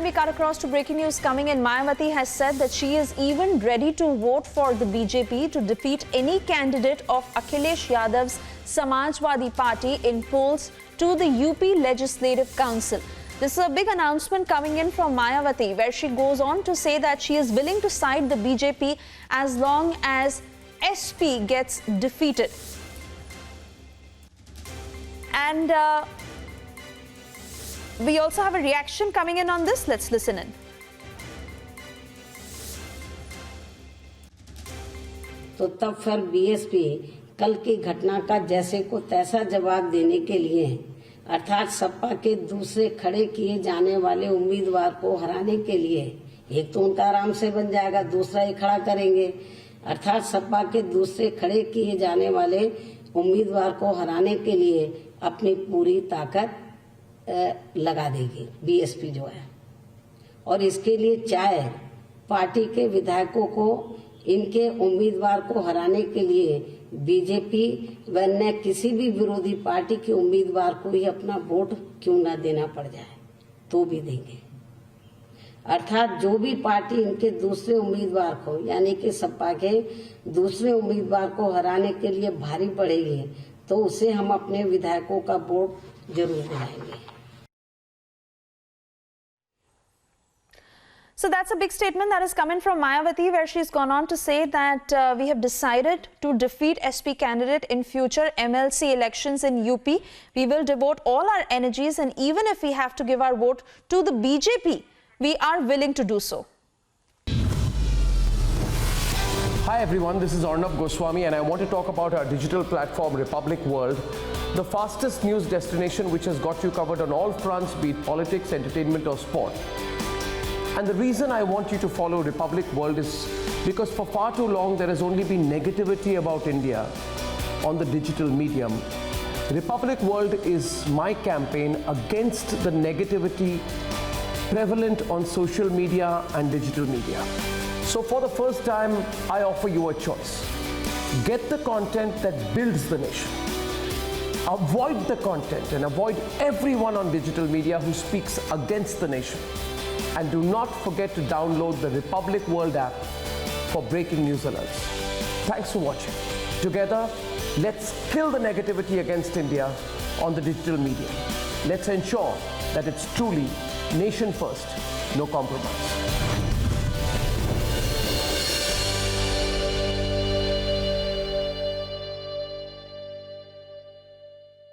we cut across to breaking news coming in. Mayawati has said that she is even ready to vote for the BJP to defeat any candidate of Akhilesh Yadav's Samajwadi Party in polls to the UP Legislative Council. This is a big announcement coming in from Mayawati, where she goes on to say that she is willing to side the BJP as long as SP gets defeated. And we also have a reaction coming in on this. Let's listen in. तो तब फिर BSP कल की घटना का जैसे को तैसा जवाब देने के लिए, अर्थात सपा के दूसरे खड़े किए जाने वाले उम्मीदवार को हराने के लिए, एक तो उनका आराम से बन जाएगा, दूसरा ही खड़ा करेंगे, अर्थात सपा के दूसरे खड़े किए जाने वाले उम्मीदवार को हराने के लिए अपनी पूरी ताकत लगा देगी बीएसपी जो है। और इसके लिए चाहे पार्टी के विधायकों को इनके उम्मीदवार को हराने के लिए बीजेपी व अन्य किसी भी विरोधी पार्टी के उम्मीदवार को ही अपना वोट क्यों ना देना पड़ जाए तो भी देंगे। अर्थात जो भी पार्टी इनके दूसरे उम्मीदवार को यानी कि सपा के दूसरे उम्मीदवार को हराने के लिए भारी पड़ेगी तो उसे हम अपने विधायकों का वोट जरूर दिलाएंगे। So that's a big statement that is coming from Mayawati, where she's gone on to say that we have decided to defeat SP candidate in future MLC elections in UP. We will devote all our energies, and even if we have to give our vote to the BJP, we are willing to do so. Hi everyone, this is Arnab Goswami and I want to talk about our digital platform Republic World, the fastest news destination which has got you covered on all fronts, be it politics, entertainment or sport. And the reason I want you to follow Republic World is because for far too long there has only been negativity about India on the digital medium. Republic World is my campaign against the negativity prevalent on social media and digital media. So for the first time, I offer you a choice. Get the content that builds the nation. Avoid the content and avoid everyone on digital media who speaks against the nation. And do not forget to download the Republic World app for breaking news alerts. Thanks for watching. Together, let's kill the negativity against India on the digital media. Let's ensure that it's truly nation first, no compromise.